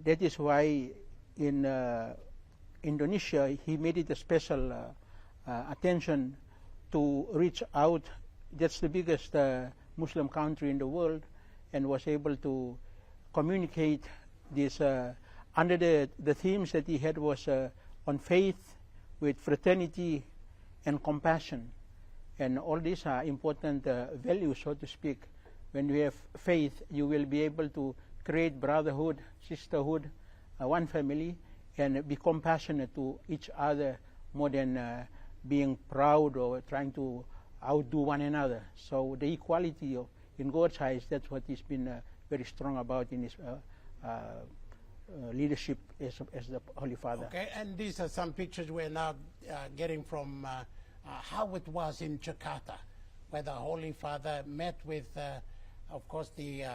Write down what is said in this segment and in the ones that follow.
that is why in Indonesia he made it a special attention to reach out. That's the biggest Muslim country in the world, and was able to communicate this under the themes that he had was on faith with fraternity and compassion. And all these are important values, so to speak. When you have faith, you will be able to create brotherhood, sisterhood, one family, and be compassionate to each other more than being proud or trying to outdo one another. So the equality in God's eyes, that's what he's been very strong about in his leadership as the Holy Father. Okay, and these are some pictures we're now getting from how it was in Jakarta, where the Holy Father met with, of course, the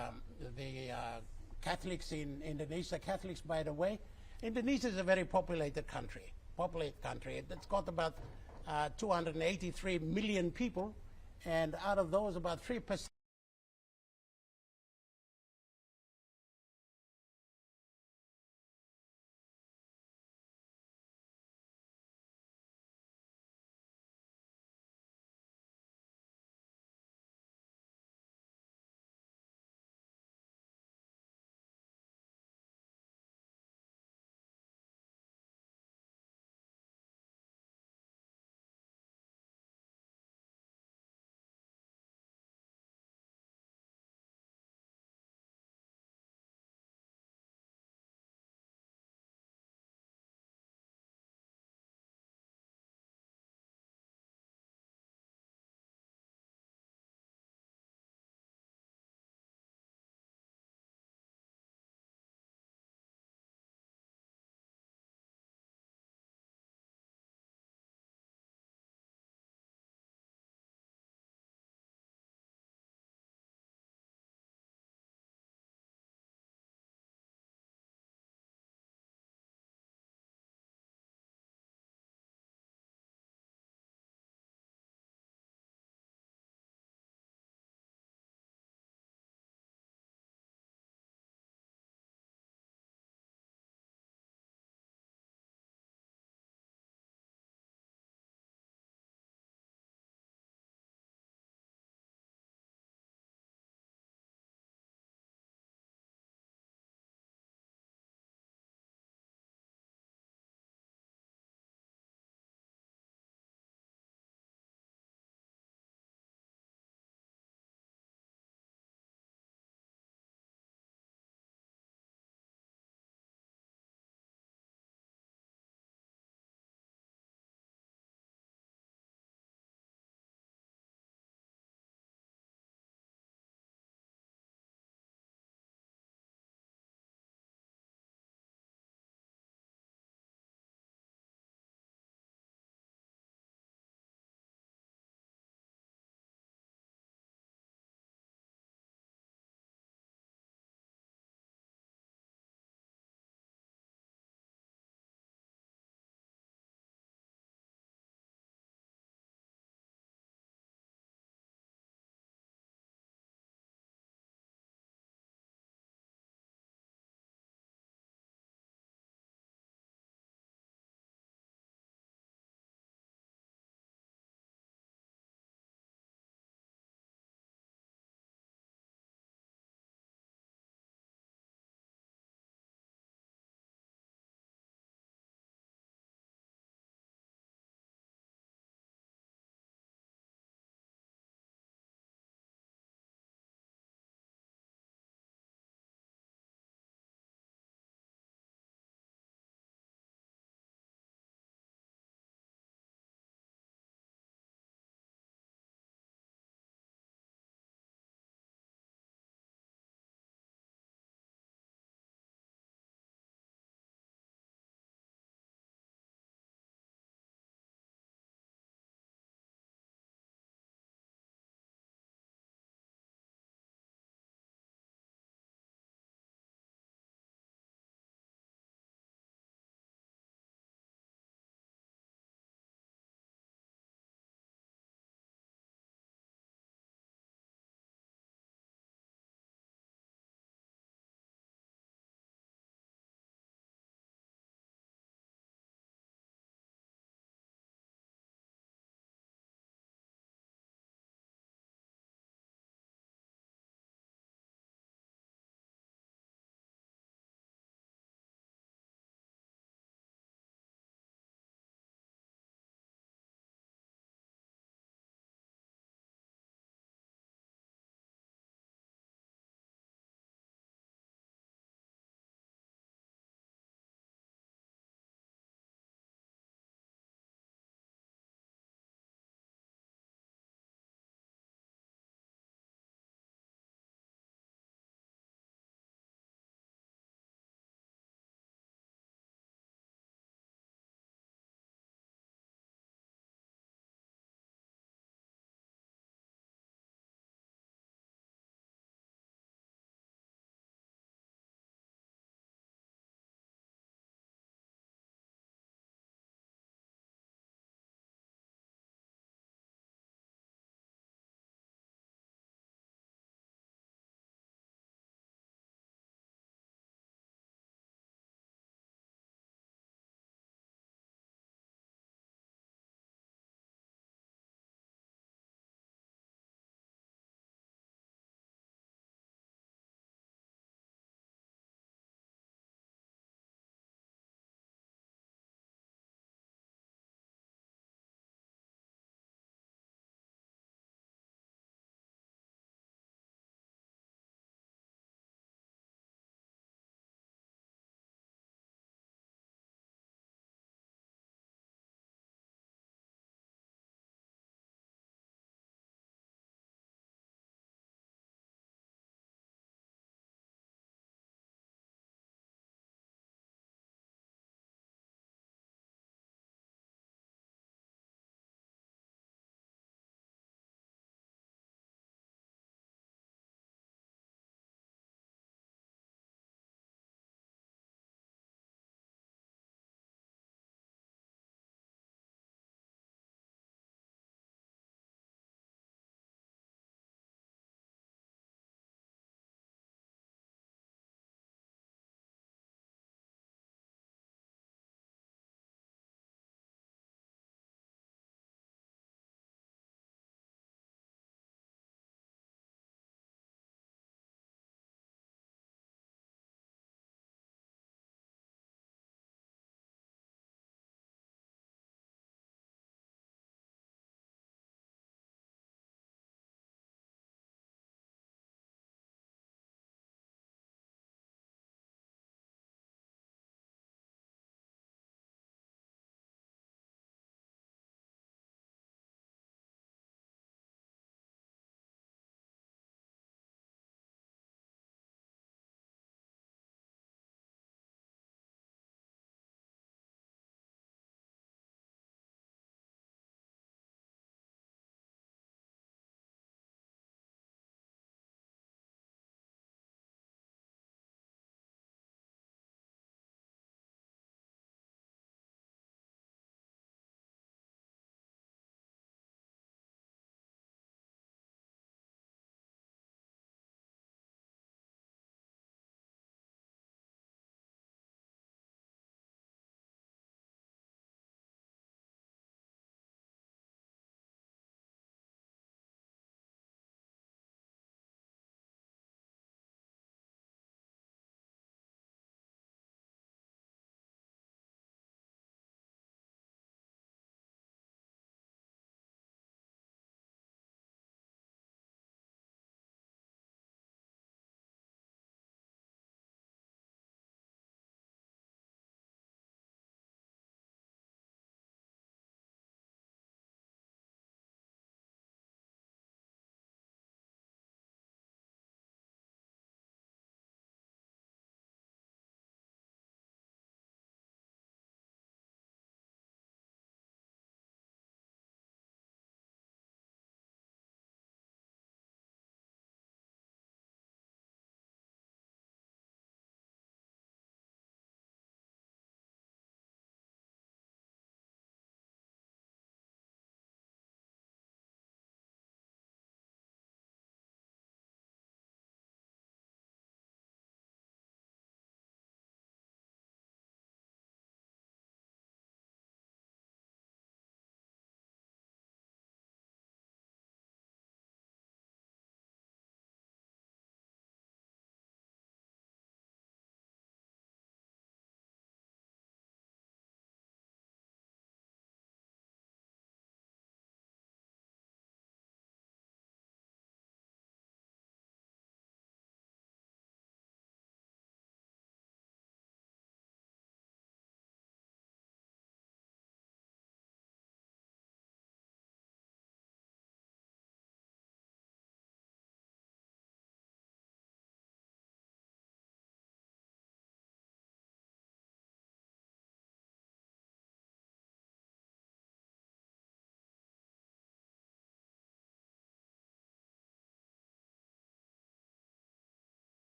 Catholics in Indonesia. Catholics, by the way, Indonesia is a very populated country. It's got about 283 million people, and out of those, about 3%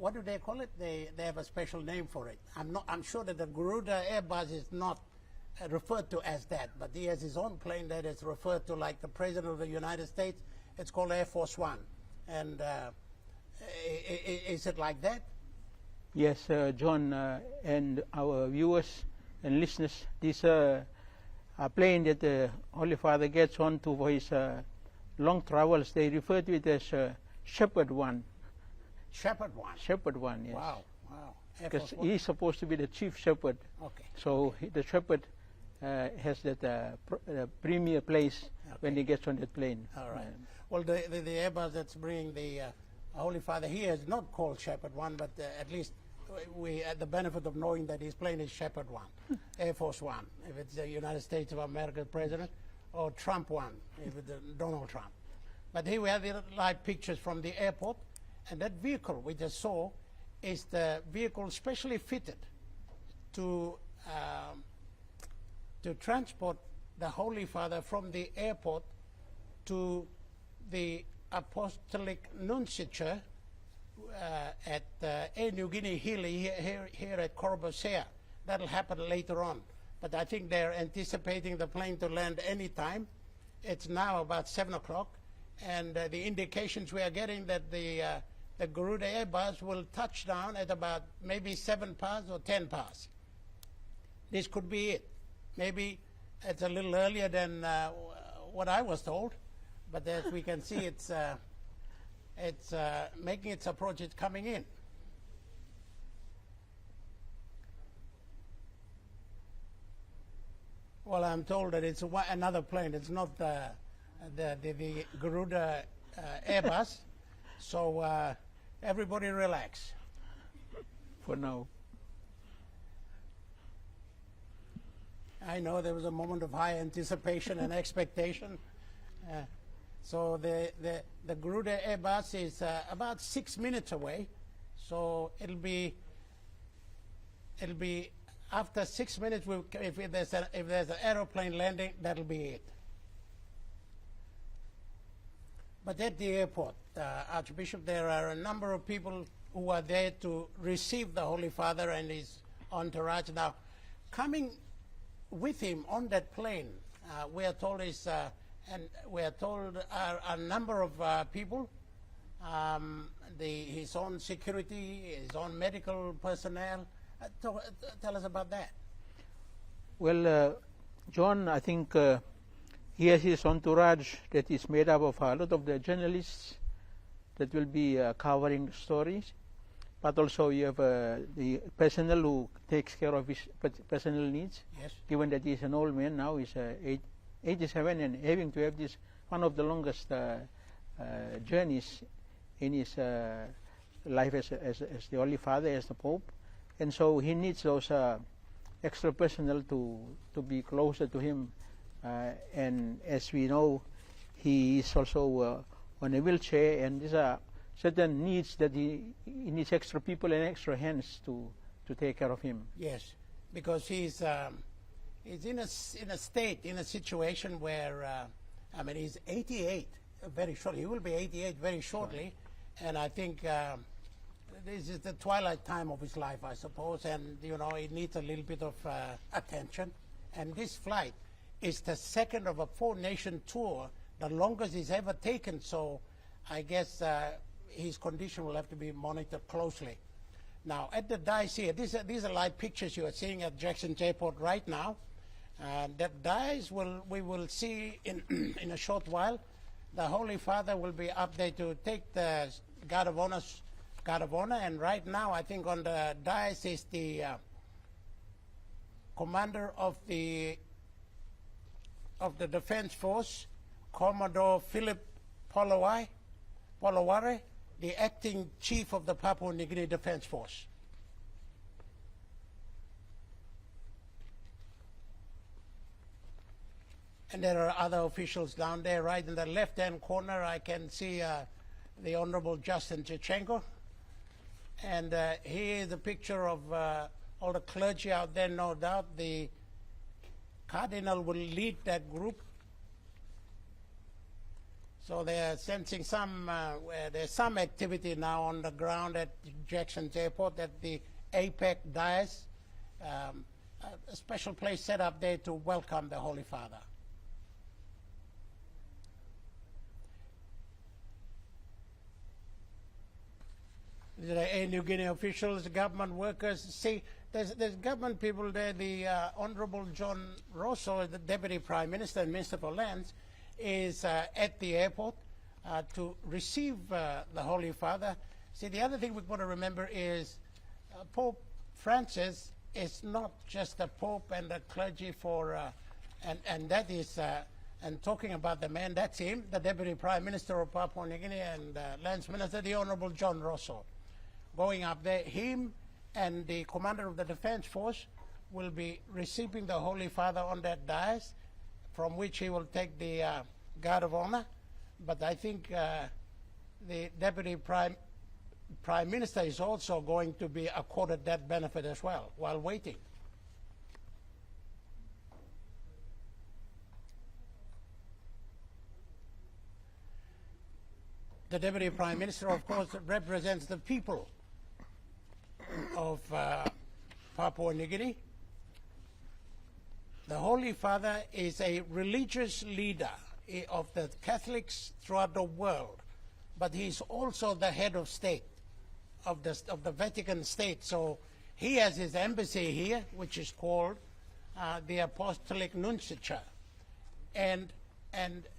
what do they call it? They have a special name for it. I'm sure that the Garuda Airbus is not referred to as that, but he has his own plane that is referred to like the President of the United States. It's called Air Force One. And is it like that? Yes, John, and our viewers and listeners, this a plane that the Holy Father gets onto for his long travels, they refer to it as Shepherd One. Shepherd One? Shepherd One, yes. Wow, wow. Because he's supposed to be the chief shepherd. Okay. So the shepherd has that premier place when he gets on that plane. All right. Well, the Airbus that's bringing the Holy Father here is not called Shepherd One, but at least we had the benefit of knowing that his plane is Shepherd One, Air Force One, if it's the United States of America president, or Trump One, if it's Donald Trump. But here we have the live pictures from the airport, and that vehicle we just saw is the vehicle specially fitted to transport the Holy Father from the airport to the Apostolic Nunciature at Papua New Guinea here at Corbusier. That'll happen later on. But I think they're anticipating the plane to land any time. It's now about 7 o'clock, and the indications we are getting that the Garuda Airbus will touch down at about maybe 7 past or 10 past. This could be it. Maybe it's a little earlier than what I was told, but as we can see, it's making its approach. It's coming in. Well, I'm told that it's another plane. It's not the Garuda Airbus. So everybody relax. For now. I know there was a moment of high anticipation and expectation. So the Garuda Airbus is about 6 minutes away. So it'll be after 6 minutes. If there's an aeroplane landing, that'll be it. But at the airport, Archbishop, there are a number of people who are there to receive the Holy Father and his entourage. Now, coming with him on that plane, we are told are a number of people, his own security, his own medical personnel. Tell us about that. Well, John, I think he has his entourage that is made up of a lot of the journalists that will be covering the stories, but also you have the personnel who takes care of his personal needs. Yes. Given that he's an old man now, he's 87 and having to have this one of the longest journeys in his life as the Holy Father, as the Pope, and so he needs those extra personnel to be closer to him. And as we know, he is also on a wheelchair, and these are certain needs that he needs extra people and extra hands to take care of him. Yes, because he's in a situation where I mean, he's 88 very shortly. He will be 88 very shortly, and I think this is the twilight time of his life, I suppose, and you know, he needs a little bit of attention. And this flight is the second of a 4-nation tour, the longest he's ever taken. So I guess his condition will have to be monitored closely. Now, at the dais here, these are live pictures you are seeing at Jackson's Airport right now. That dais we will see in a short while. The Holy Father will be up there to take the guard of honor, and right now I think on the dais is the commander of the Defense Force, Commodore Philip Poloware, the acting chief of the Papua New Guinea Defense Force. And there are other officials down there. Right in the left-hand corner, I can see the Honorable Justin Chichenko. And here is a picture of all the clergy out there, no doubt. The Cardinal will lead that group. So they're sensing some, there's some activity now on the ground at Jackson's Airport at the APEC dais, a special place set up there to welcome the Holy Father. The New Guinea officials, government workers. See, there's government people there. The Honorable John Rosso, the Deputy Prime Minister and Minister for Lands, is at the airport to receive the Holy Father. See, the other thing we've got to remember is Pope Francis is not just a pope and a clergy for, and that is, and talking about the man, that's him, the Deputy Prime Minister of Papua New Guinea and Lands Minister, the Honorable John Rosso. Going up there, him and the Commander of the Defense Force will be receiving the Holy Father on that dais, from which he will take the Guard of Honor. But I think the Deputy Prime Minister is also going to be accorded that benefit as well while waiting. The Deputy Prime Minister, of course, represents the people of Papua New Guinea. The Holy Father is a religious leader of the Catholics throughout the world, but he's also the head of state of the Vatican State. So he has his embassy here, which is called the Apostolic Nunciature, and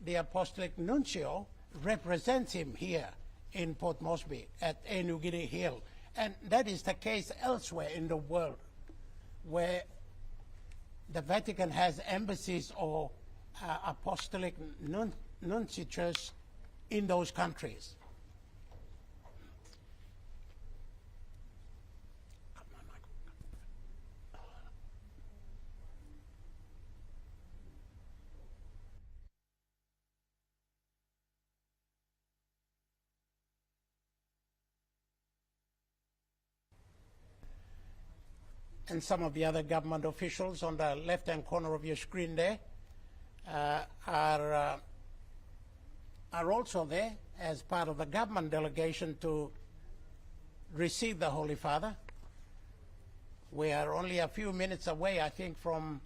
the Apostolic Nuncio represents him here in Port Moresby at New Guinea Hill. And that is the case elsewhere in the world where the Vatican has embassies or apostolic nunciatures in those countries. And some of the other government officials on the left-hand corner of your screen there are also there as part of the government delegation to receive the Holy Father. We are only a few minutes away, I think, from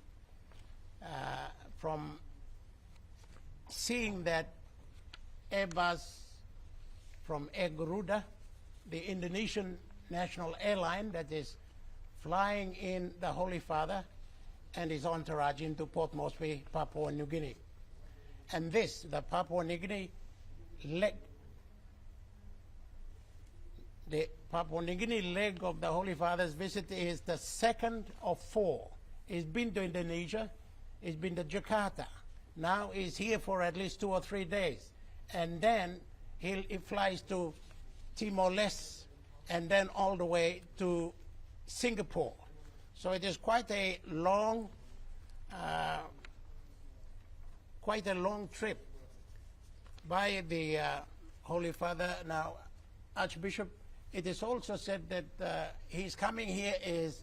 seeing that Airbus from Air Garuda, the Indonesian national airline that is flying in the Holy Father and his entourage into Port Moresby, Papua New Guinea. And this, the Papua New Guinea leg, the Papua New Guinea leg of the Holy Father's visit is the second of four. He's been to Indonesia, he's been to Jakarta. Now he's here for at least 2 or 3 days. And then he flies to Timor-Leste and then all the way to Singapore. So it is quite a long trip by the Holy Father. Now, Archbishop, it is also said that he's coming here is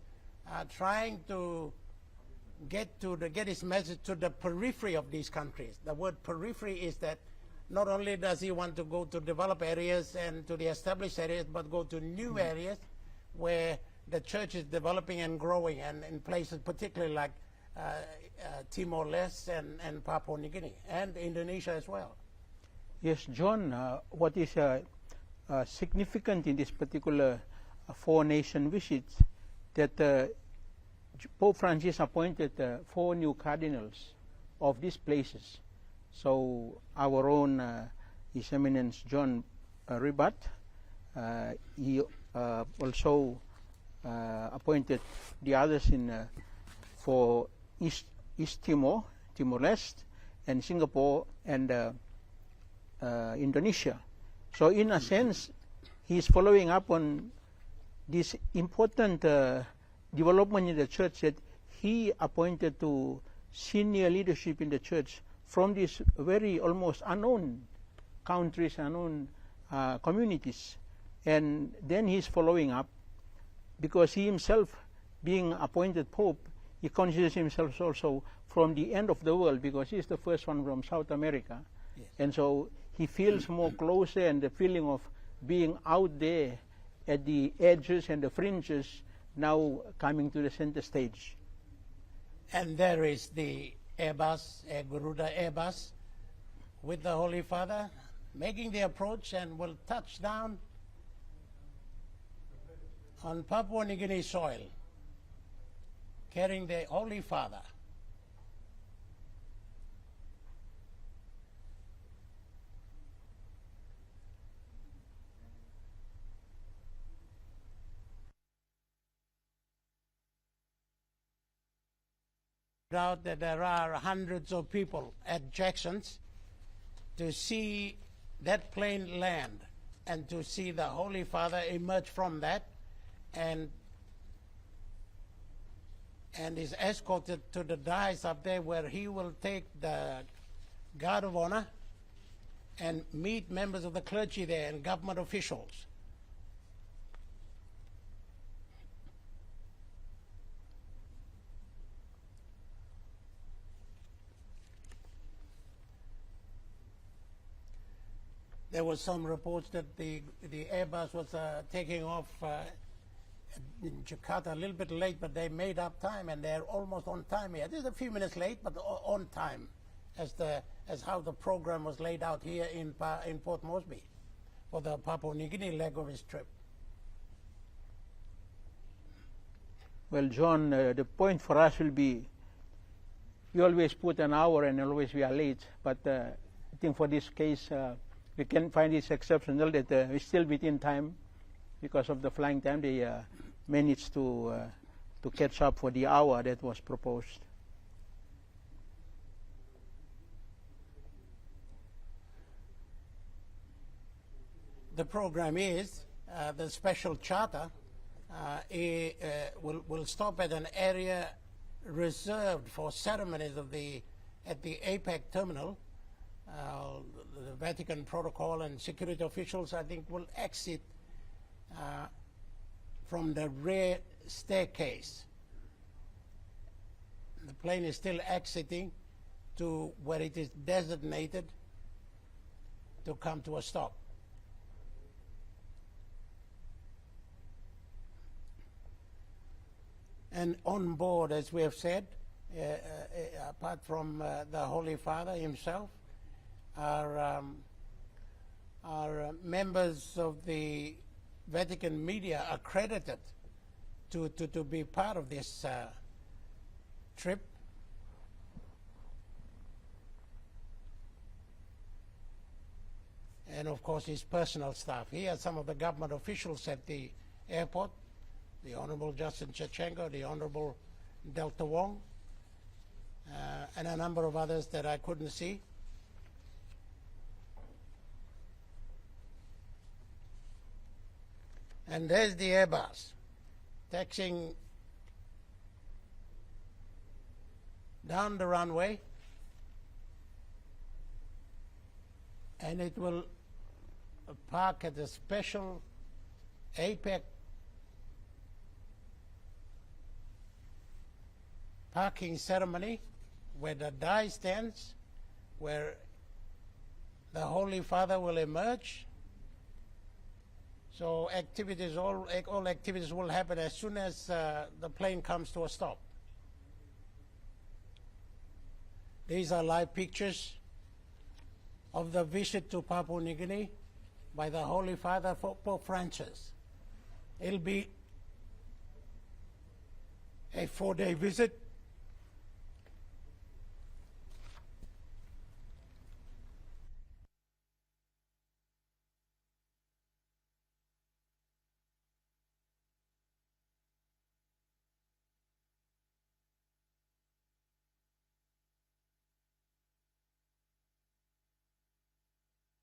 trying to get his message to the periphery of these countries. The word periphery is that not only does he want to go to developed areas and to the established areas, but go to new areas where the church is developing and growing, and in places particularly like Timor-Leste and Papua New Guinea, and Indonesia as well. Yes, John, what is significant in this particular four-nation visit, that Pope Francis appointed 4 new cardinals of these places. So our own His Eminence John Ribat, he also appointed the others for East Timor, Timor-Leste, and Singapore, and Indonesia. So in a sense, he is following up on this important development in the church that he appointed to senior leadership in the church from these very almost unknown countries, unknown communities. And then he's following up, because he himself, being appointed Pope, he considers himself also from the end of the world, because he's the first one from South America. Yes. And so he feels more closer, and the feeling of being out there at the edges and the fringes now coming to the center stage. And there is the airbus, Air Garuda airbus, with the Holy Father making the approach and will touch down on Papua New Guinea soil, carrying the Holy Father. Out that there are hundreds of people at Jackson's to see that plane land and to see the Holy Father emerge from that and is escorted to the dais up there, where he will take the guard of honor and meet members of the clergy there and government officials. There was some reports that the Airbus was taking off in Jakarta a little bit late, but they made up time and they're almost on time here. Just a few minutes late, but on time, as how the program was laid out here in Port Moresby for the Papua New Guinea leg of his trip. Well, John, the point for us will be, we always put an hour and always we are late, but I think for this case, we can find it exceptional that we're still within time because of the flying time. They managed to catch up for the hour that was proposed. The program is the special charter will stop at an area reserved for ceremonies at the APEC terminal. The Vatican protocol and security officials, I think, will exit from the rear staircase. The plane is still exiting to where it is designated to come to a stop. And on board, as we have said, apart from the Holy Father himself, are members of the Vatican media accredited to be part of this trip. And of course his personal staff. Here are some of the government officials at the airport: the Honorable Justin Chachenko, the Honorable Delta Wong, and a number of others that I couldn't see. And there's the Airbus taxiing down the runway, and it will park at a special APEC parking ceremony where the die stands, where the Holy Father will emerge. So activities, all activities will happen as soon as the plane comes to a stop. These are live pictures of the visit to Papua New Guinea by the Holy Father for Pope Francis. It'll be a 4-day visit.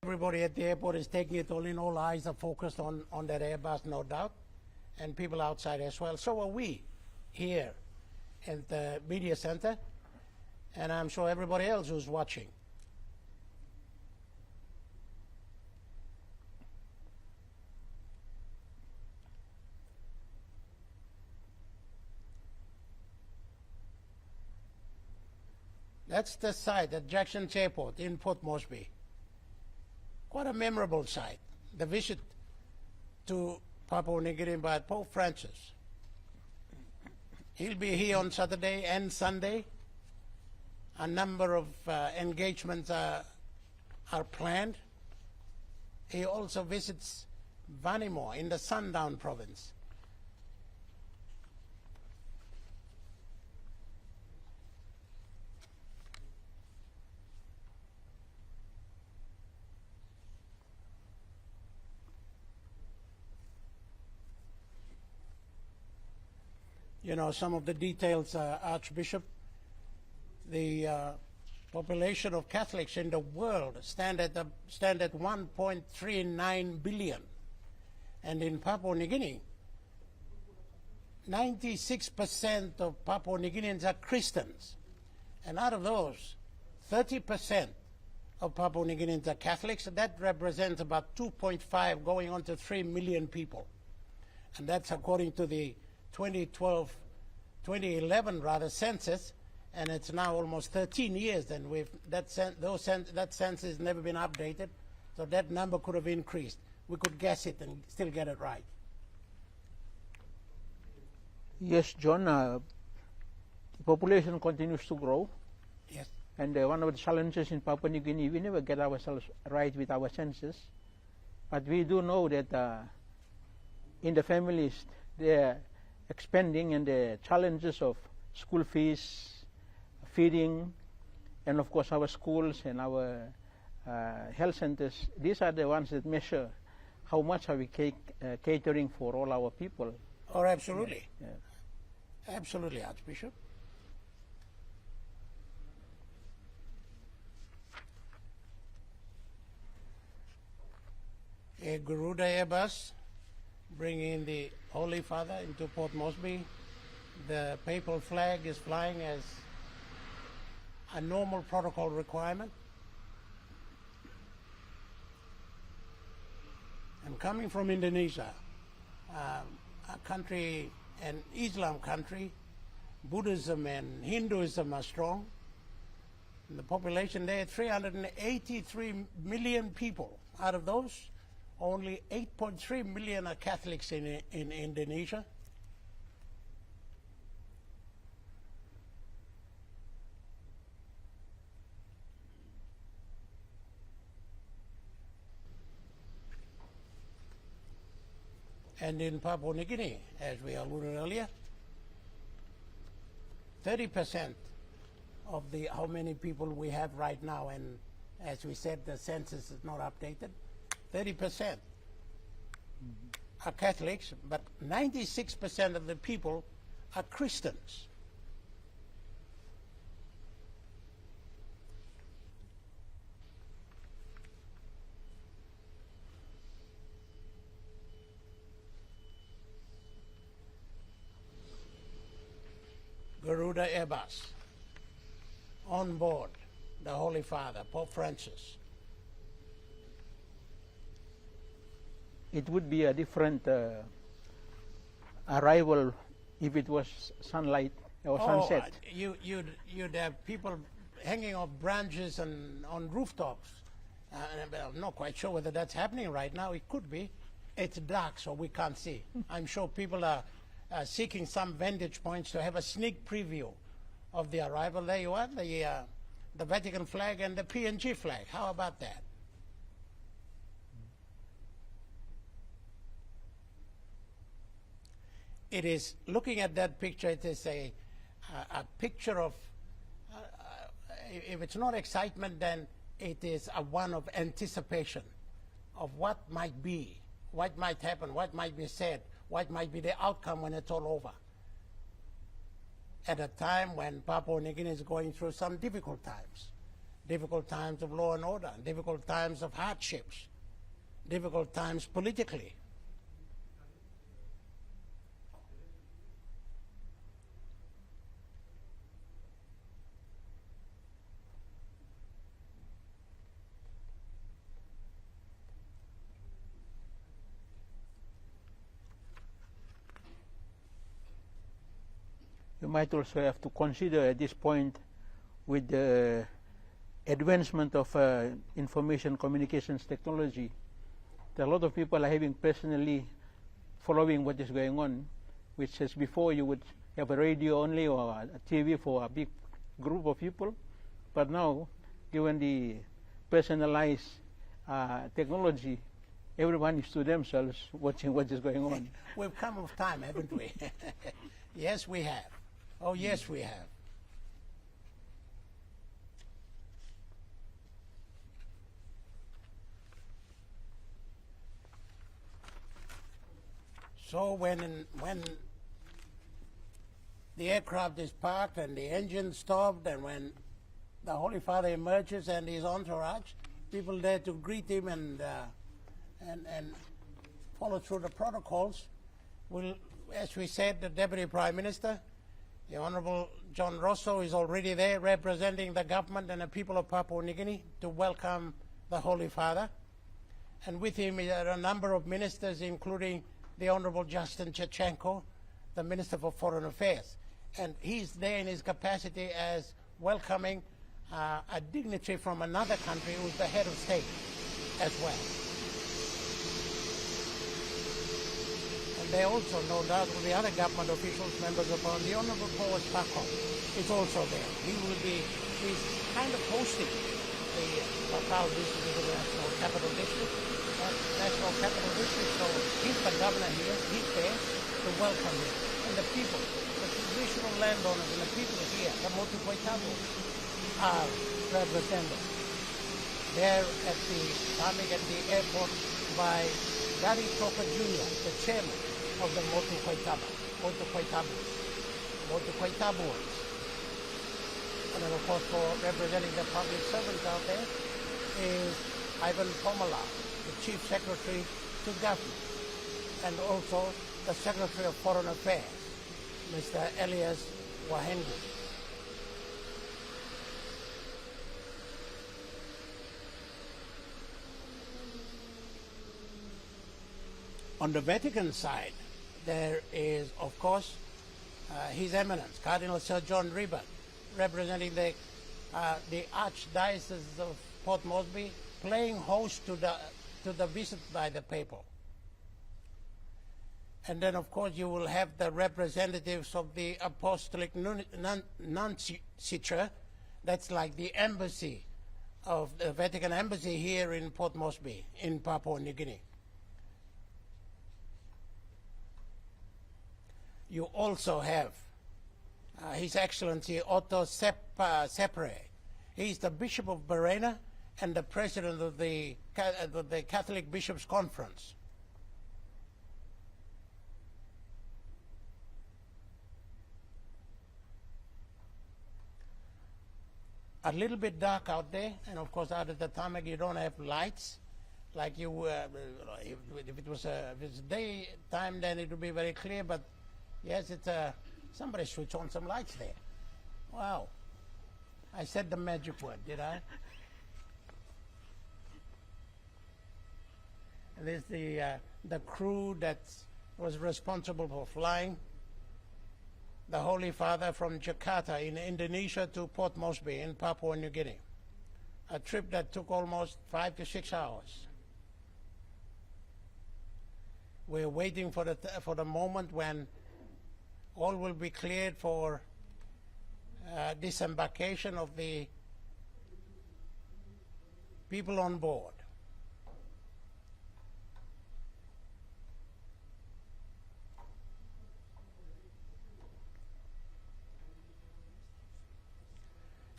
Everybody at the airport is taking it all in. All eyes are focused on that Airbus, no doubt, and people outside as well. So are we here at the media center, and I'm sure everybody else who's watching. That's the site at Jackson's Airport in Port Moresby. quite a memorable sight, the visit to Papua New Guinea by Pope Francis. He'll be here on Saturday and Sunday. A number of engagements are planned. He also visits Vanimo in the Sundown province. You know, some of the details, Archbishop, the population of Catholics in the world stand at 1.39 billion. And in Papua New Guinea, 96% of Papua New Guineans are Christians. And out of those, 30% of Papua New Guineans are Catholics. That represents about 2.5 going on to 3 million people. And that's according to the 2011 census, and it's now almost 13 years, and that census has never been updated, so that number could have increased. We could guess it and still get it right. Yes, John, the population continues to grow. Yes. And one of the challenges in Papua New Guinea, we never get ourselves right with our census, but we do know that in the families, they're expanding, and the challenges of school fees, feeding, and of course our schools and our health centers, these are the ones that measure how much are we catering for all our people. Oh, absolutely. Yeah. Absolutely, Archbishop. A Garuda Airbus bringing the Holy Father into Port Moresby. The papal flag is flying as a normal protocol requirement. And coming from Indonesia, a country, an Islam country, Buddhism and Hinduism are strong. And the population there, 383 million people. Out of those, only 8.3 million are Catholics in Indonesia. And in Papua New Guinea, as we alluded earlier, 30% of how many people we have right now, and as we said, the census is not updated, 30% are Catholics, but 96% of the people are Christians. Garuda Airbus, on board the Holy Father, Pope Francis. It would be a different arrival if it was sunlight or sunset. You'd have people hanging off branches and on rooftops. I'm not quite sure whether that's happening right now. It could be. It's dark, so we can't see. I'm sure people are seeking some vantage points to have a sneak preview of the arrival. There you are, the Vatican flag and the PNG flag. How about that? It is, looking at that picture, it is a picture of, if it's not excitement, then it is one of anticipation of what might be, what might happen, what might be said, what might be the outcome when it's all over. At a time when Papua New Guinea is going through some difficult times of law and order, difficult times of hardships, difficult times politically. You might also have to consider at this point with the advancement of information communications technology, that a lot of people are having personally following what is going on, which as before you would have a radio only or a TV for a big group of people, but now, given the personalized technology, everyone is to themselves watching what is going on. We've come of time, haven't we? Yes, we have. Oh, yes, we have. So when the aircraft is parked and the engine stopped, and when the Holy Father emerges and his entourage, people there to greet him and follow through the protocols, will, as we said, the Deputy Prime Minister, the Honourable John Rosso, is already there representing the government and the people of Papua New Guinea to welcome the Holy Father. And with him are a number of ministers, including the Honourable Justin Chachenko, the Minister for Foreign Affairs. And he's there in his capacity as welcoming a dignitary from another country who's the head of state as well. And they also, no doubt, with the other government officials, members of Parliament, the Honourable Paul Papal is also there. He's kind of hosting the Papal District of the National Capital District. So he's the governor here, he's there to welcome him. And the people, the traditional landowners and the people here, the Motu Koitabu, are represented there at the airport by Gary Toka Jr., the chairman of the Motu Koitabuans. And then, of course, for representing the public servants out there is Ivan Pomala, the Chief Secretary to Government, and also the Secretary of Foreign Affairs, Mr. Elias Wahengu. On the Vatican side, there is, of course, His Eminence, Cardinal Sir John Ribot, representing the Archdiocese of Port Moresby, playing host to the visit by the Papal. And then, of course, you will have the representatives of the Apostolic Nunciature. That's like the embassy of the Vatican Embassy here in Port Moresby, in Papua New Guinea. You also have His Excellency Otto Sepre. He's the Bishop of Barena and the President of the Catholic Bishops' Conference. A little bit dark out there, and of course out at the tarmac you don't have lights like you if it was daytime, then it would be very clear, but yes, it's somebody switched on some lights there. Wow. I said the magic word, did I? And there's the crew that was responsible for flying the Holy Father from Jakarta in Indonesia to Port Moresby in Papua New Guinea. A trip that took almost 5 to 6 hours. We're waiting for the moment when all will be cleared for disembarkation of the people on board.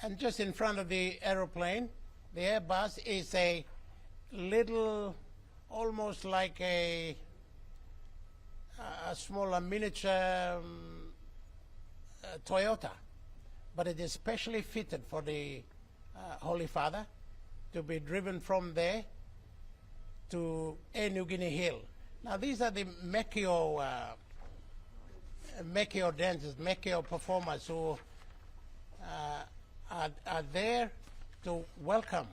And just in front of the aeroplane, the Airbus, is a little, almost like a smaller miniature Toyota, but it is specially fitted for the Holy Father to be driven from there to Air New Guinea Hill. Now these are the Mekio dancers, Mekio performers who are there to welcome.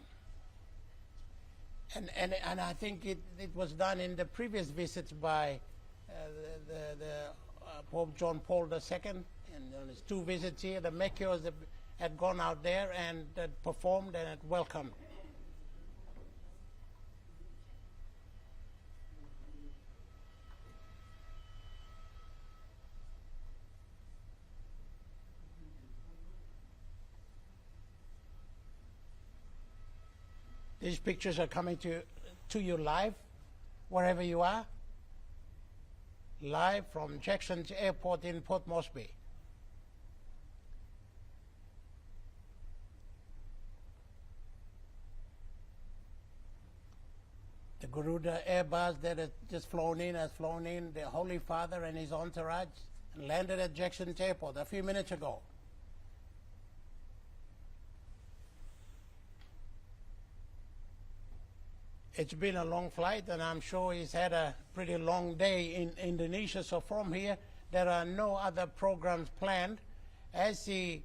And I think it was done in the previous visits by the Pope John Paul II, and on his 2 visits here. The Mekios had gone out there and had performed and had welcomed. These pictures are coming to you live, wherever you are, live from Jackson's Airport in Port Moresby. The Garuda Airbus that had just flown in has flown in, the Holy Father and his entourage, and landed at Jackson's Airport a few minutes ago. It's been a long flight, and I'm sure he's had a pretty long day in Indonesia. So from here, there are no other programs planned. As he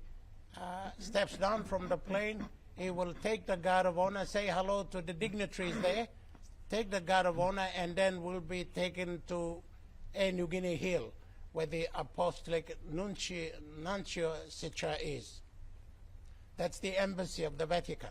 steps down from the plane, he will take the guard of honor, say hello to the dignitaries there, take the guard of honor, and then will be taken to New Guinea Hill, where the apostolic nuncio Sicha is. That's the embassy of the Vatican.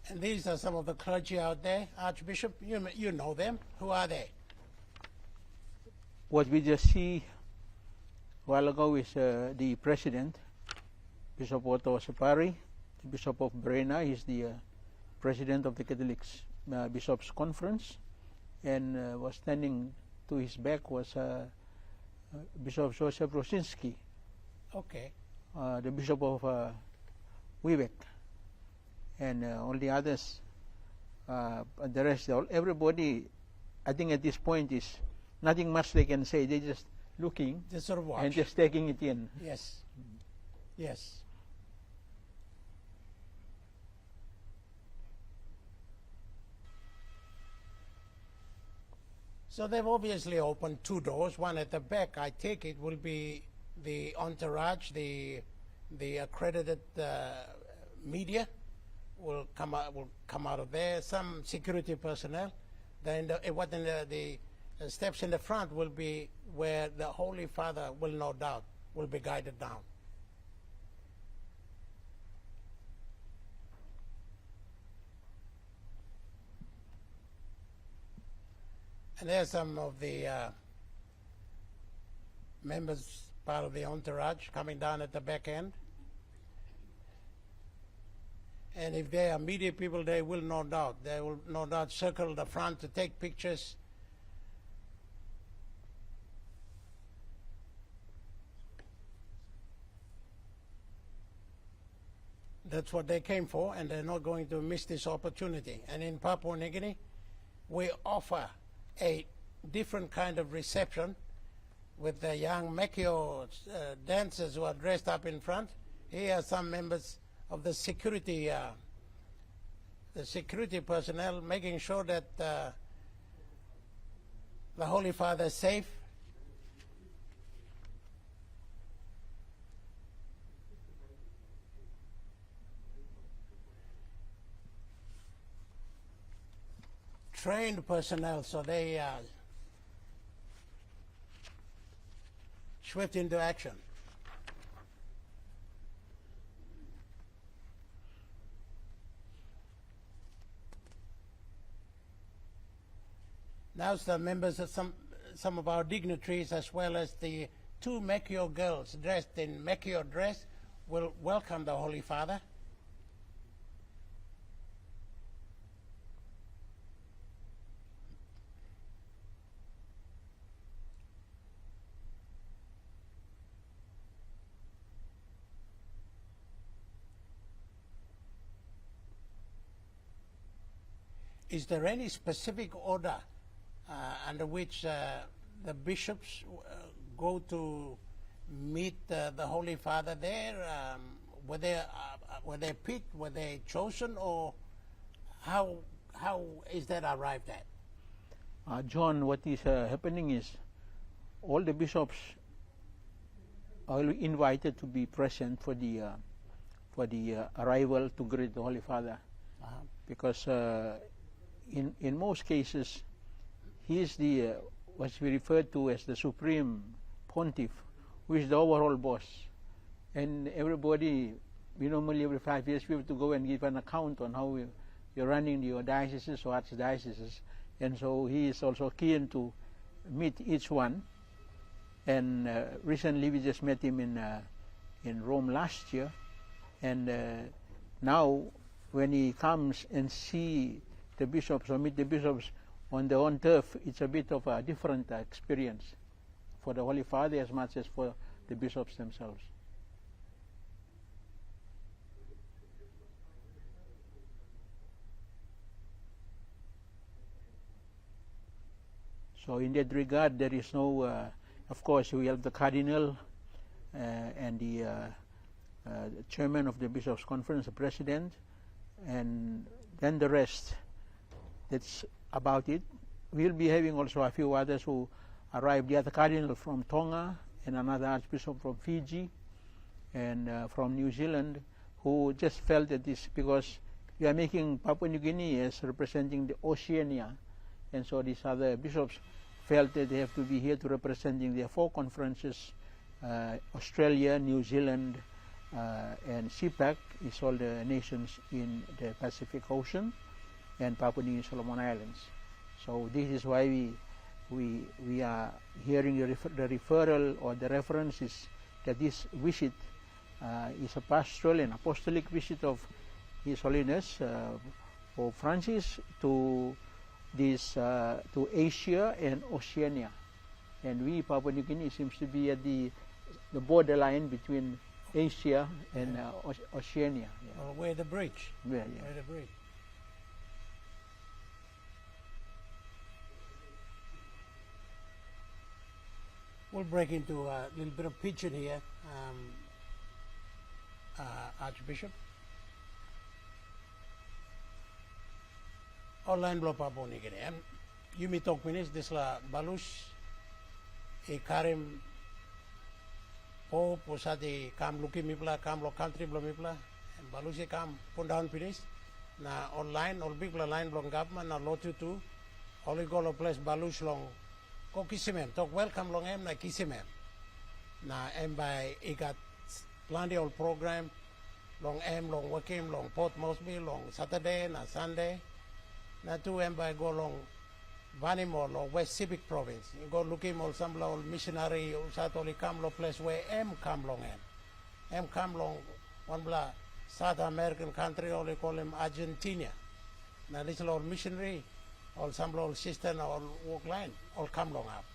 And these are some of the clergy out there. Archbishop, you know them. Who are they? What we just see a while ago is the president, Bishop Otto Sapari, the Bishop of Brena. He's the president of the Catholic Bishops' Conference, and was standing to his back was Bishop Joseph Rosinski, Okay. the Bishop of Wiebeek. And all the others, the rest, everybody, I think at this point is nothing much they can say. They're just looking Just sort of watch. and just taking it in. Yes. Yes. So they've obviously opened two doors. One at the back, I take it, will be the entourage, the accredited media will come out of there. Some security personnel. Then the steps in the front will be where the Holy Father will no doubt will be guided down. And there's some of the members, part of the entourage, coming down at the back end. And if they are media people, they will no doubt circle the front to take pictures. That's what they came for, and they're not going to miss this opportunity. And in Papua New Guinea, we offer a different kind of reception with the young Mekio dancers who are dressed up in front. Here are some members of the security personnel making sure that the Holy Father is safe. Trained personnel, so they swift into action. Now the members of some of our dignitaries, as well as the two Mekio girls dressed in Mekio dress, will welcome the Holy Father. is there any specific order under which the bishops go to meet the Holy Father there? Were they picked? Were they chosen? Or how is that arrived at? John, what is happening is all the bishops are invited to be present for the arrival to greet the Holy Father, because in most cases he is the what's we refer to as the supreme pontiff, who is the overall boss, and everybody, we normally every 5 years we have to go and give an account on how you're running your dioceses or archdioceses, and so he is also keen to meet each one. And recently we just met him in Rome last year, and now when he comes and see the bishops or meet the bishops on their own turf, it's a bit of a different experience for the Holy Father as much as for the bishops themselves. So in that regard, there is no, of course, we have the Cardinal and the Chairman of the Bishops' Conference, the President, and then the rest. That's about it. We'll be having also a few others who arrived. The other Cardinal from Tonga and another Archbishop from Fiji and from New Zealand, who just felt that this, because we are making Papua New Guinea as representing the Oceania, and so these other bishops felt that they have to be here to representing their 4 conferences, Australia, New Zealand, and CPAC is all the nations in the Pacific Ocean, and Papua New Guinea Solomon Islands. So this is why we are hearing the referral or the reference is that this visit is a pastoral and apostolic visit of His Holiness Pope Francis to this to Asia and Oceania, and we, Papua New Guinea, seems to be at the borderline between Asia and Oceania. Yeah. Or where the bridge? Yeah. Where the bridge? We'll break into a little bit of pidgin here, Archbishop. Online blow Papua New Guinea. Yumi talk minis disla balus e karim po posati kam luki mipla kam lo country blo mipla balus e kam pundahan pinis na online all big line blong gapman na lotu tu all go lo place balus long ko kisimem talk welcome long em na kisimem na em by e got plenty of program long em long working long Port Moresby long Saturday na Sunday. Na tu em by go long Vanimol or West Civic Province. You go looking all some old missionary usatoli come lo place where em come long em. Em come long one bla South American country or they call him Argentina. Na this old missionary all some old sister or walk line all come long up.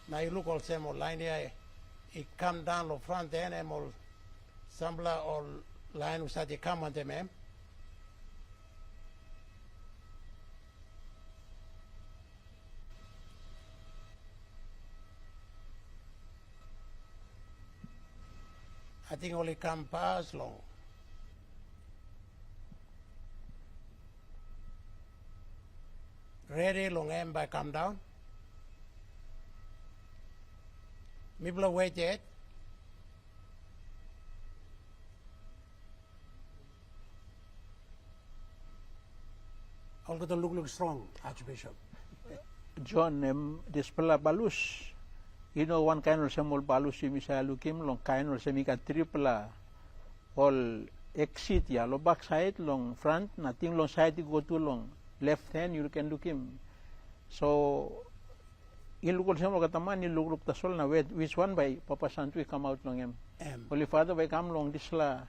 Now you look all same old line here, it come down lo front end em all some all line usati come on them em. I think only come pass long. Ready long em by come down. Mibla wait yet. All got to look strong, Archbishop. John, this pala balus. You know, one kind of small balus si misa lukim long kind of semika triple all exit ya lo back side long front nothing long side you go to long left hand you can look him. So in look some kataman in look the sol na which one by Papa Santo come out long him. Holy Father by come long this la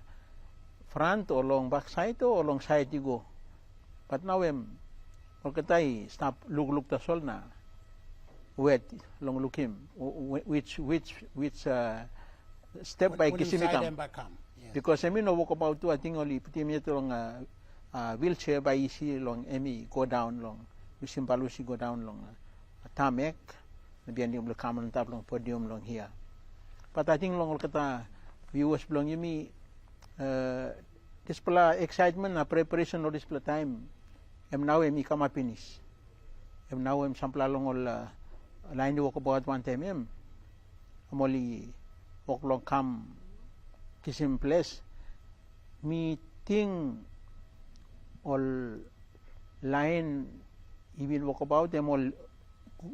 front or long back side or long side you go. But now or katay stop look the sol na. Wet long look him which step by kisimikam yeah. because I mean no walk about to I think only put him long wheelchair by isi long emi go down long bisim balusi go down long tamek nabian yung kaman tab long podium long here. But I think long kata viewers belong yumi this pala excitement na preparation of this pala time now emi kama finish now sampla long all line walk about 1 time amoli walk long kam kisim place meeting all line even walk about them all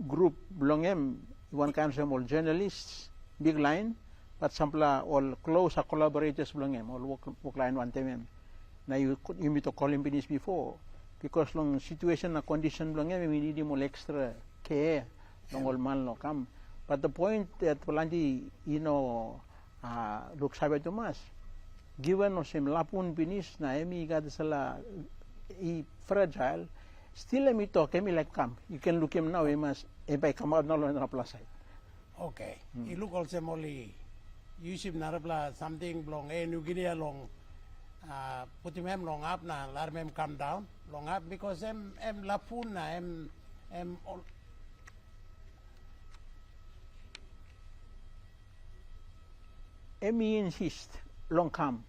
group belong one kind of all journalists big line but sampla all close collaborators belong all work line 1 time now you need to call him finish before because long situation na condition belong we need more extra care long all man lo come but the point that palandi look sabi to mas given or sim lapun finish na emi gad sala fragile still emi talk emi like come you can look him now emas by come out now on the plus side okay you look also moli yusip narabla something belong New Guinea long put him long up na larmem come down long up because lapun na emi insist long come.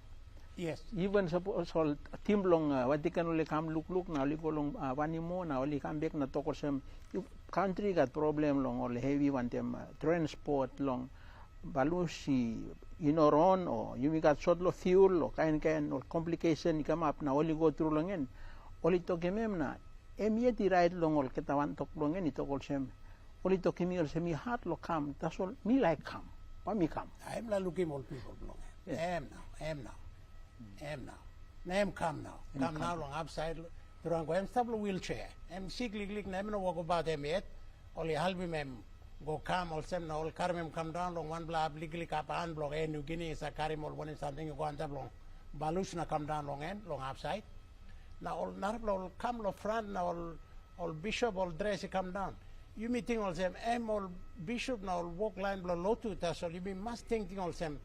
Yes. Even suppose all team long what they can only come look now only go long vanimo now only come back na toko some country got problem long all heavy one them transport long balusi ron or you got short lo fuel or kind or complication come up now only go through long en only to kemem na emieti right long all ketawan tok long en ito all sem only to kemi semi heart lo come that's all me like come pa me come I'm not looking all people belong am now Name come now long upside durang ko stable wheelchair siklik na no walk about them yet only help him go come all sem na all carmem come down long one blah legally up and block New Guinea is a carry all one something you go on long balus na come down long upside now all narablo come lo front now all bishop all dress come down you meeting all them all bishop now walk line blow low to so you be must think all them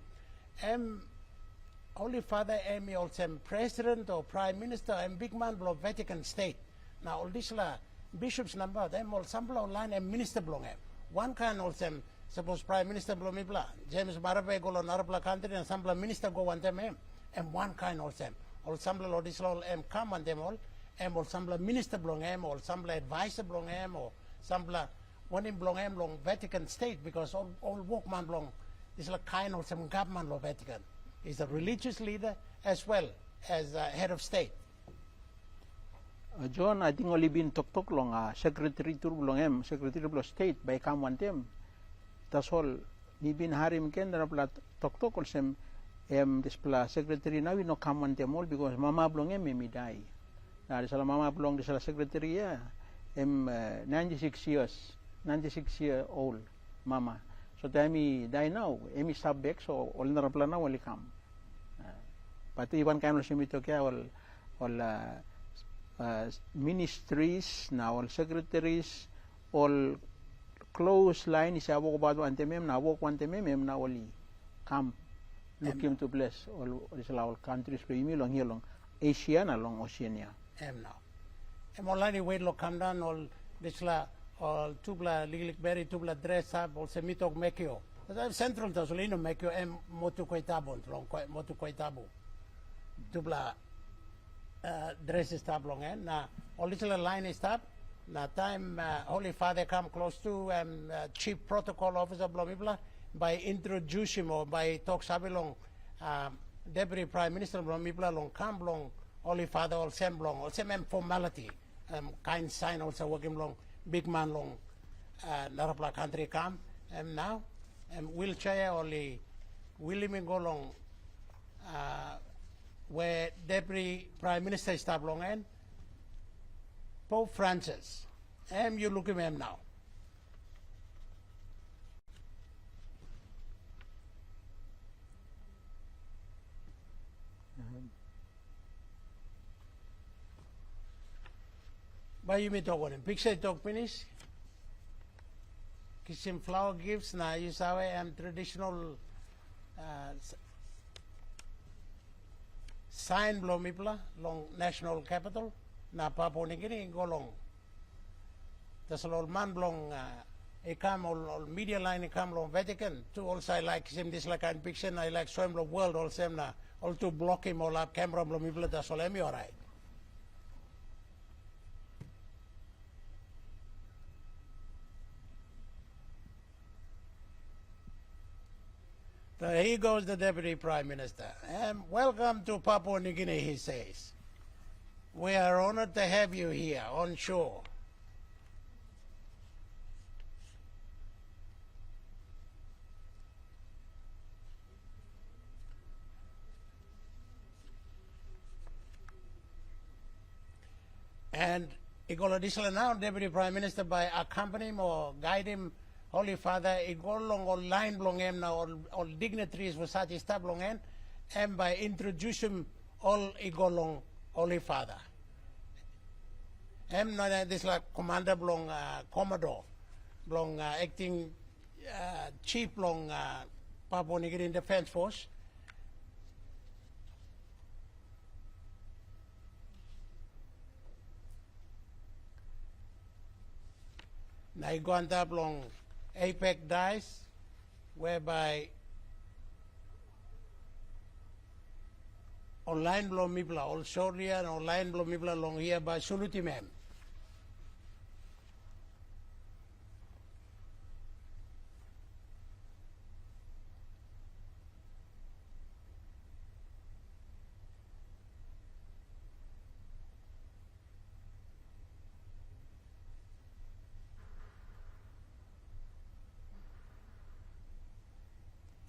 Holy Father Amy also president or prime minister and big man blow Vatican state. Now all this la bishops number them all some blow line and minister blow one kind also suppose prime minister blow me blah James Barabe go on Arab country and some minister go on them and one kind also all some blow this all come on them all some minister blow or some advisor blow or some one in blow long Vatican state because all workman blow this like kind of some government law Vatican. Is a religious leader as well as head of state. John, I think only been talk long secretary to long secretary of state by come one them. That's all. Ni bin harim ken rapla talk or sem this secretary now we no come one them all because mama blong me die. Now this mama blong this secretary 96 year old mama. So time die now, emi sub back so all na rapla na wali come. But even kind of simito kaya all ministries now all secretaries all close line is walk about one temem na walk one temem na only come looking to bless all countries to imi long here long Asia na long Oceania. Now. Online wait lo come down all this la all tubla lilik berry tubla dress up all semitok mekyo. Central to solino mekyo motu koitabon long motu koitabu. Tubla dress is tab long na all little line is tab na time Holy Father come close to chief protocol officer blomibla by introduce him or by talk sabilong deputy prime minister blomibla long come long Holy Father all sem formality kind sign also working long big man long narapla country come now wheelchair only William go long where deputy prime minister is tab long and Pope Francis you look at him now. But you may talk on him. Picture talk finish. Kiss flower gifts na you saw traditional sign blom ipla long national capital na Papua New Guinea go long. Tas ol man blong ikam ol media line ikam long Vatican to also I like him this like an picture I like swim the world all same na all to block him all up camera blom ipla tas ol emi alright. So here goes the Deputy Prime Minister. Welcome to Papua New Guinea, he says. We are honored to have you here on shore. And Igola Disla now, Deputy Prime Minister, by accompany him or guide him, Holy Father, Igolong or line blong em now all dignitaries was such a blong en, and by introduce him all Igolong Holy Father. Em no this like commander blong commodore, blong acting chief blong Papua New Guinea Defense Force. Naiguanta blong APEC dies, whereby online blom mibla all Soria and online blom mibla long here by Suluti mem.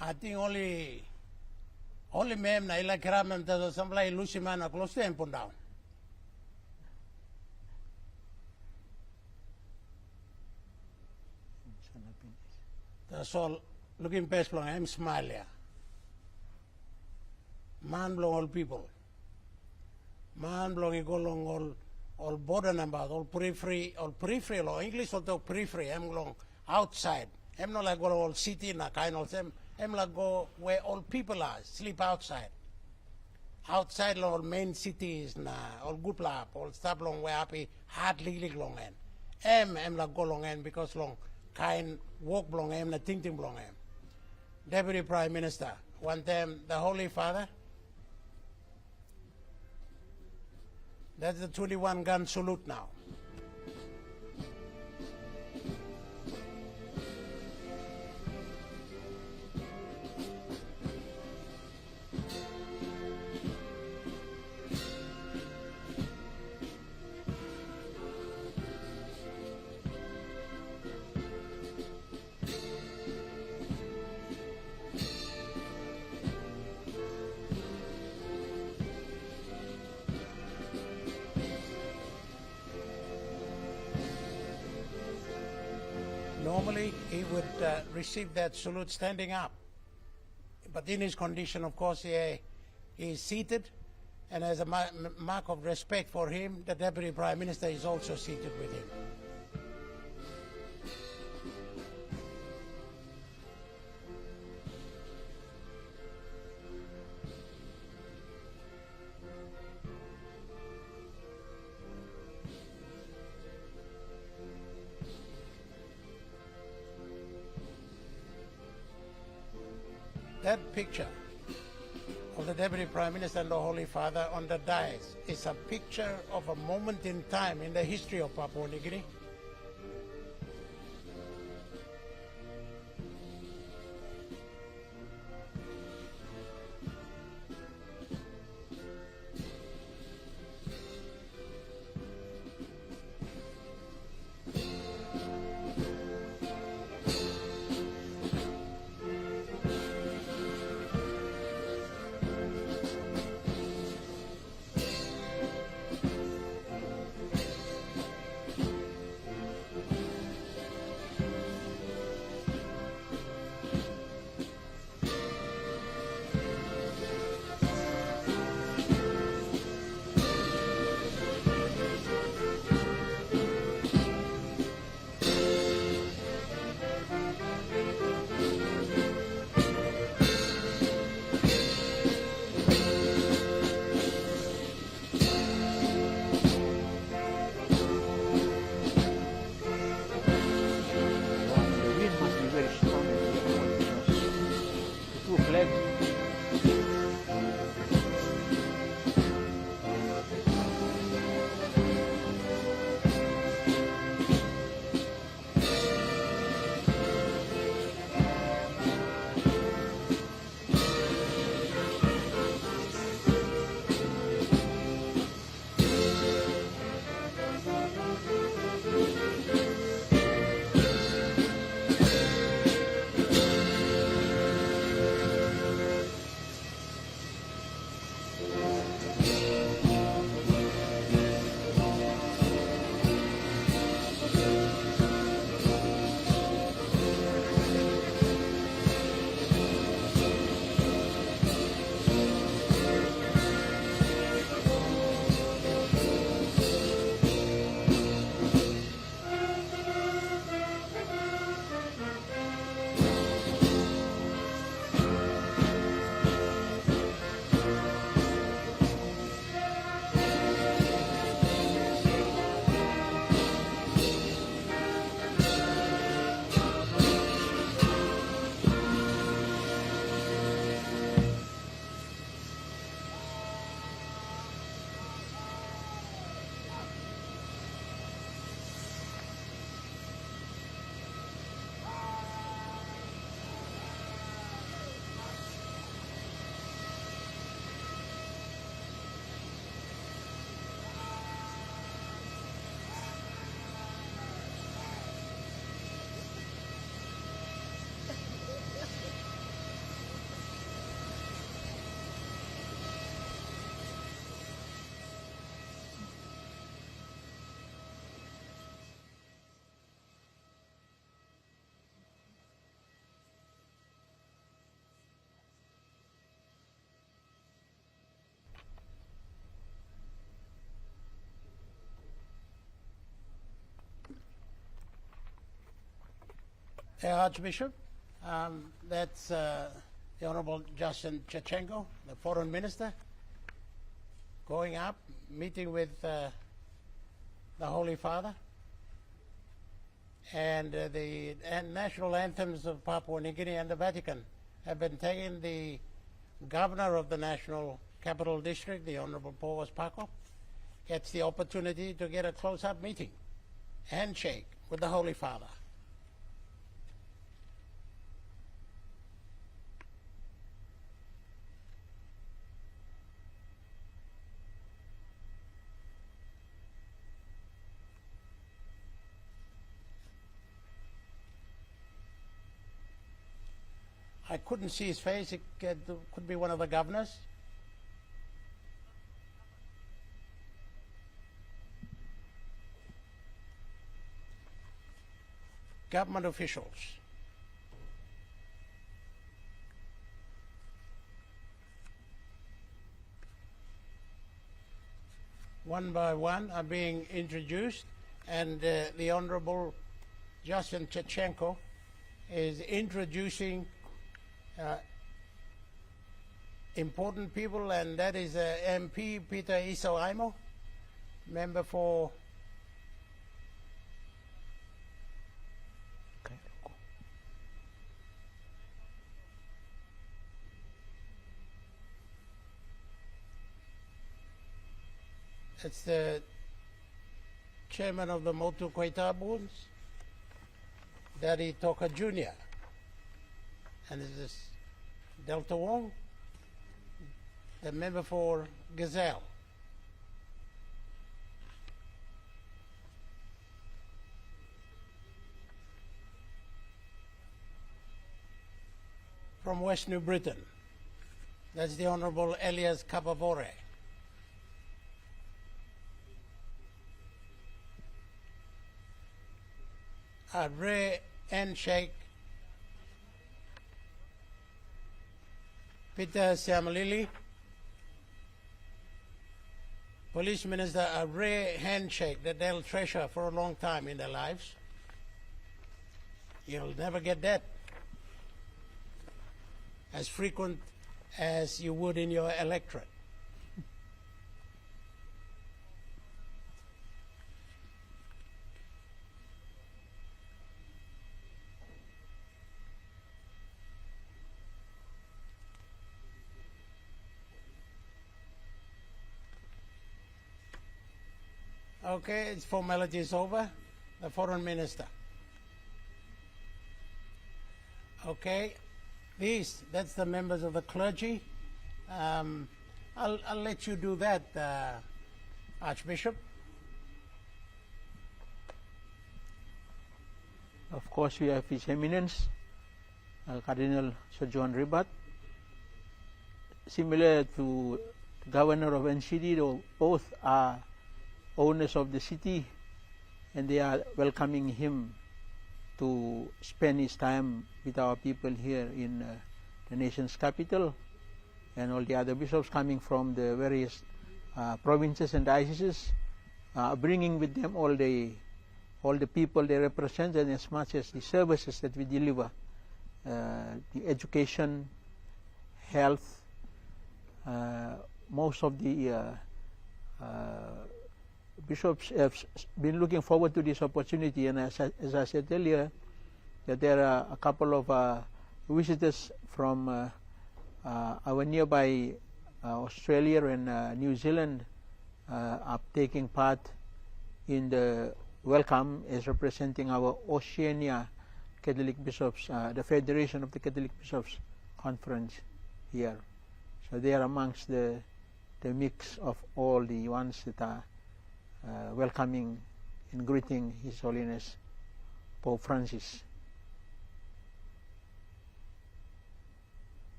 I think only mem na ila kiraman ta samplai lusimana close to empon down. That's all looking past long I'm smiling. Man blong all people. Man blong igolong all border number all periphery law English or talk periphery I'm long outside. I'm not like all city na kind of them. I'm like go where all people are, sleep outside. Outside all main cities na all good lap, all stuff long where happy hardly long end. I'm like go long end because long kind walk long end na ting long end. Deputy Prime Minister, one time the Holy Father. That's the 21 gun salute now. Normally, he would receive that salute standing up. But in his condition, of course, he is seated. And as a mark of respect for him, the Deputy Prime Minister is also seated with him. That picture of the Deputy Prime Minister and the Holy Father on the dais is a picture of a moment in time in the history of Papua New Guinea. The Archbishop, that's the Honorable Justin Chachenko, the Foreign Minister, going up, meeting with the Holy Father, and the national anthems of Papua New Guinea and the Vatican have been taken. The Governor of the National Capital District, the Honorable Paul Paco, gets the opportunity to get a close-up meeting, handshake with the Holy Father. I couldn't see his face. It could be one of the governors. Government officials. One by one are being introduced, and the Honorable Justin Chachenko is introducing important people, and that is MP Peter Isoaimo, member for it's the chairman of the Motu Koitabons, Daddy Toka Jr., and this is Delta Wong, the member for Gazelle. From West New Britain, that's the Honorable Elias Kapavore. A rare handshake, Peter Siamalili, Police Minister, a rare handshake that they'll treasure for a long time in their lives. You'll never get that as frequent as you would in your electorate. Okay, its formality is over. The Foreign Minister. Okay, that's the members of the clergy. I'll let you do that, Archbishop. Of course, we have His Eminence, Cardinal Sir John Ribat. Similar to the Governor of NCD, both are owners of the city, and they are welcoming him to spend his time with our people here in the nation's capital, and all the other bishops coming from the various provinces and dioceses, bringing with them all the people they represent, and as much as the services that we deliver, the education, health. Most of the bishops have been looking forward to this opportunity, and as I said earlier, that there are a couple of visitors from our nearby Australia and New Zealand are taking part in the welcome as representing our Oceania Catholic Bishops, the Federation of the Catholic Bishops Conference here. So they are amongst the mix of all the ones that are welcoming and greeting His Holiness Pope Francis.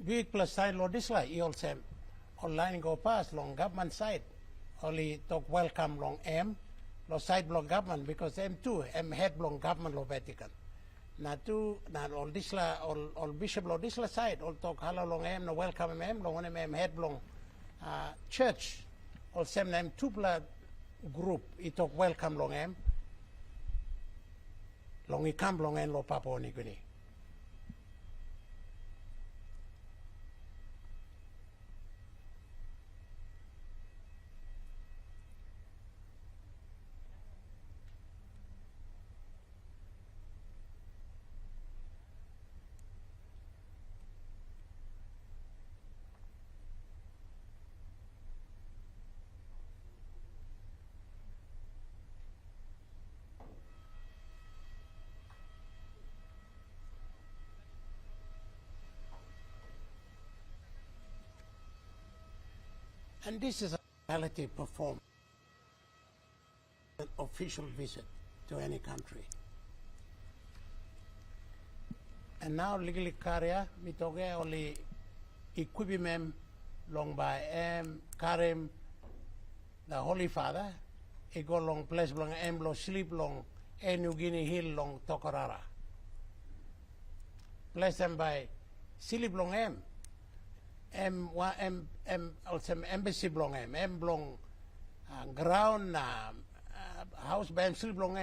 Big plus side lo disla also online go past long government side. Only talk welcome long M lo side block government because M2 M head long government lo Vatican. Na tu na all disla all bishop lo disla side all talk hello long M no welcome M long M head long church. All same name two blood group it talk welcome long M long ikam long en lo Papua New Guinea. And this is a reality performed an official visit to any country. And now legally career mitoge only equipment long by Karim the Holy Father, he go long place long lo sleep long New Guinea Hill long Tokorara. Place them by sleep long also embassy blong blong ground house by sleep long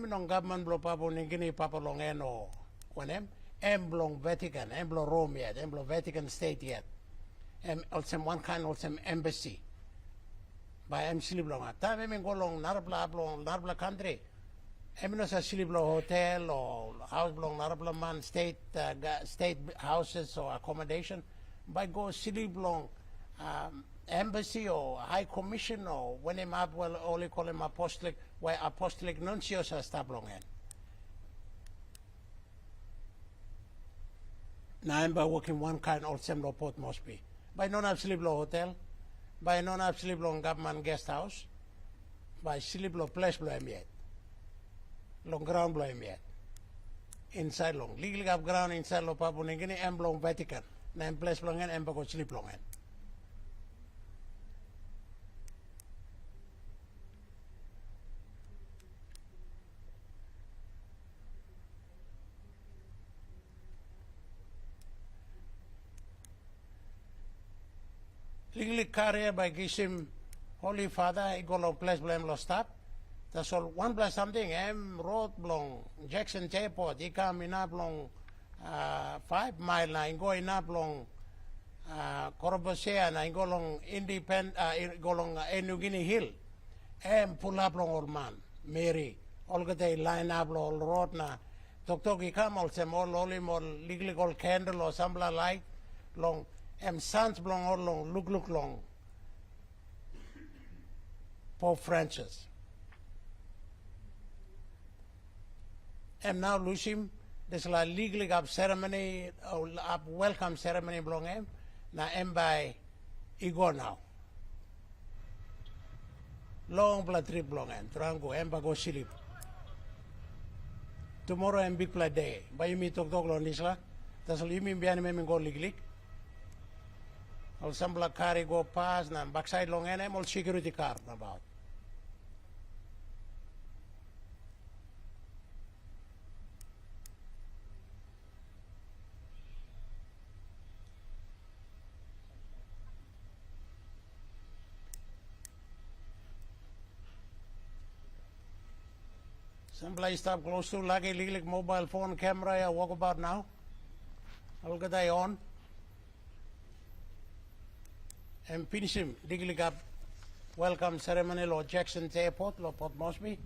non government blo Papua New Guinea Papua long o when blong Vatican blo Rome yet blo Vatican State yet also one kind also embassy by sleep long time go long Narbla country no sa sleep long hotel or house blong Narbla man state houses or accommodation by go sleep long embassy or high commission or when him up well only call him apostolic why apostolic nuncios are stablong en. Now I'm by working one kind of sem port must be. By non have sleep long hotel, by non have sleep long government guest house, by sleep long place blow him yet. Long ground blow him yet. Inside long. Legally have ground inside lo Papua New Guinea and long Vatican. Na place long and go sleep long en. Legally career by Gishim Holy Father, I go long place blame lo stop. That's all one plus something road long Jackson Airport, he come in up long 5 mile line going up long Corobosea and I go long independent go long New Guinea Hill pull up long old man Mary all the day line up long road na Toktoki come also all only more legally gold candle or some light long sons long all long look long Pope Francis now lose him. There's a legally up ceremony, up welcome ceremony belong him. Now by Igor now. Long blood trip belong him. Trango by go sleep. Tomorrow big blood day. By you meet talk on Isla. That's all you mean behind me go legally. All some black car go past na backside long him all security car about. Some place stop close to like mobile phone camera I walk about now. I'll get that on. And finish him. Diglig up welcome ceremony Lord Jackson's airport, Lord Port Moresby.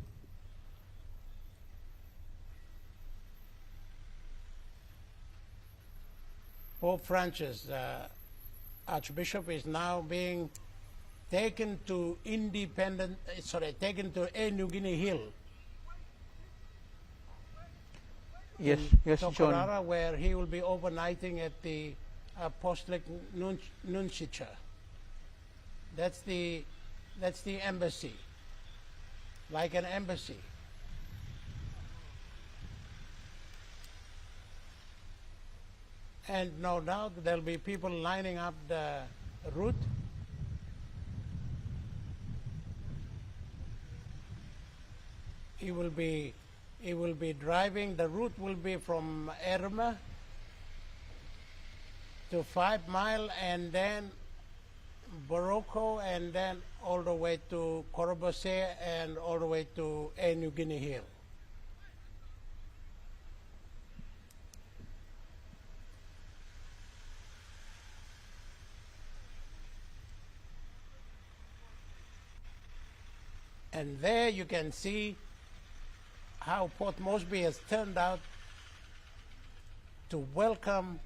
Pope Francis, Archbishop, is now being taken to taken to New Guinea Hill. Yes, Tokorara, John. where he will be overnighting at the Apostolic Nunciature. That's the embassy, like an embassy. And no doubt there'll be people lining up the route. He will be driving. The route will be from Erma to 5 Mile and then Boroko and then all the way to Corobosea and all the way to New Guinea Hill. And there you can see how Port Moresby has turned out to welcome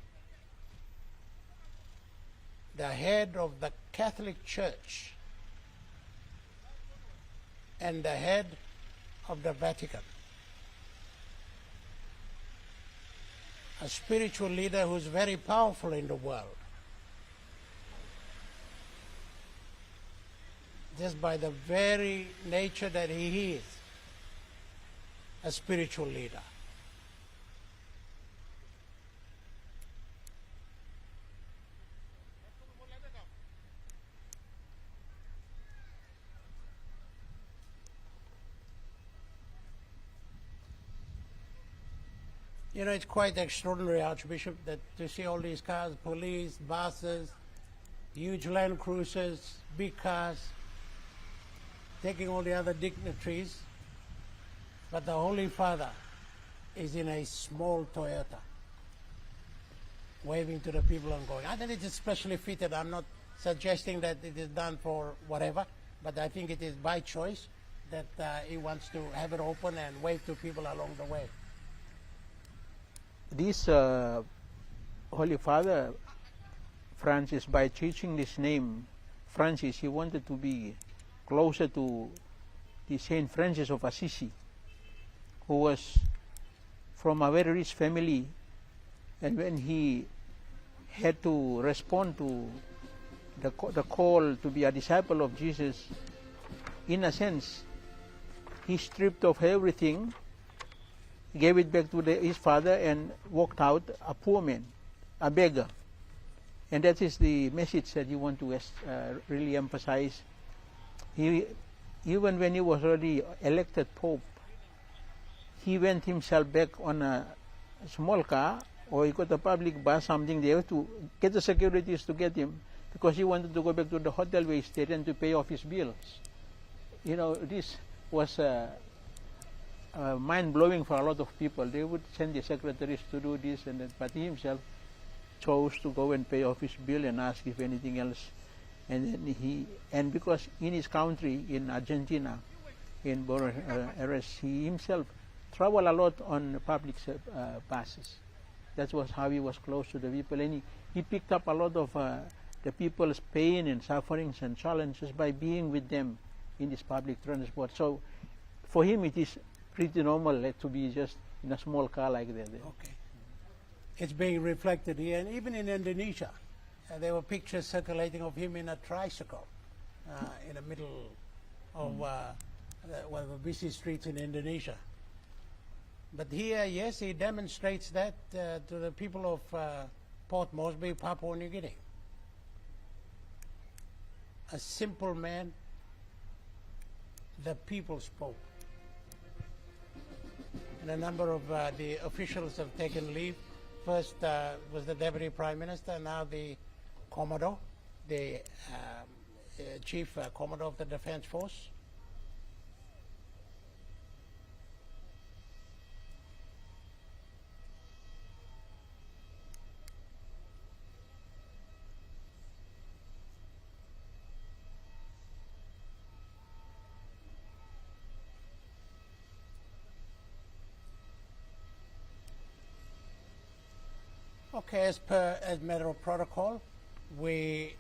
the head of the Catholic Church and the head of the Vatican. A spiritual leader who's very powerful in the world, just by the very nature that he is a spiritual leader. You know, it's quite extraordinary, Archbishop, that to see all these cars, police, buses, huge Land Cruisers, big cars, taking all the other dignitaries, but the Holy Father is in a small Toyota, waving to the people and going. I think it is specially fitted. I'm not suggesting that it is done for whatever, but I think it is by choice that he wants to have it open and wave to people along the way. This Holy Father Francis, by teaching this name Francis, he wanted to be closer to the Saint Francis of Assisi, who was from a very rich family, and when he had to respond to the call to be a disciple of Jesus, in a sense, he stripped off everything, gave it back to his father, and walked out a poor man, a beggar. And that is the message that you want to really emphasize. He, even when he was already elected Pope, he went himself back on a small car, or he got a public bus, something there, to get the securities to get him, because he wanted to go back to the hotel where he stayed and to pay off his bills. You know, this was mind-blowing for a lot of people. They would send the secretaries to do this and that, but he himself chose to go and pay off his bill and ask if anything else. And then and because in his country, in Argentina, in Buenos Aires, he himself traveled a lot on public buses. That was how he was close to the people, and he picked up a lot of the people's pain and sufferings and challenges by being with them in this public transport. So for him it is pretty normal to be just in a small car like that. Okay. It's being reflected here, and even in Indonesia, there were pictures circulating of him in a tricycle in the middle of one of the busy streets in Indonesia. But here, yes, he demonstrates that to the people of Port Moresby, Papua New Guinea. A simple man, the people spoke. And a number of the officials have taken leave. First was the Deputy Prime Minister, now the Commodore, the Chief Commodore of the Defence Force. Okay, as matter of protocol, we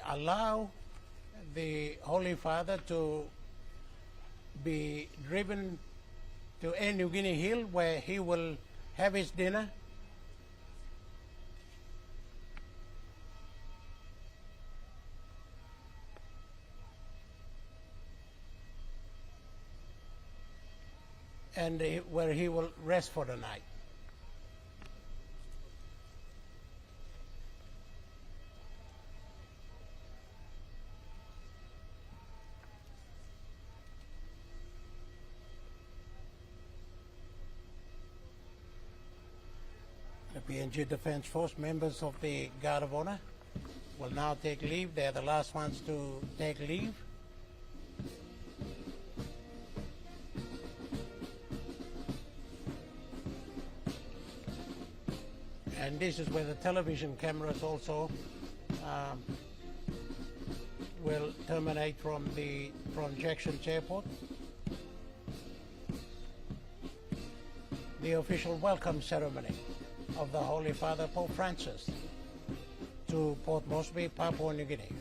allow the Holy Father to be driven to New Guinea Hill, where he will have his dinner. And where he will rest for the night. The PNG Defence Force, members of the Guard of Honor, will now take leave. They're the last ones to take leave. And this is where the television cameras also will terminate from Jackson's Airport. The official welcome ceremony of the Holy Father Pope Francis to Port Moresby, Papua New Guinea.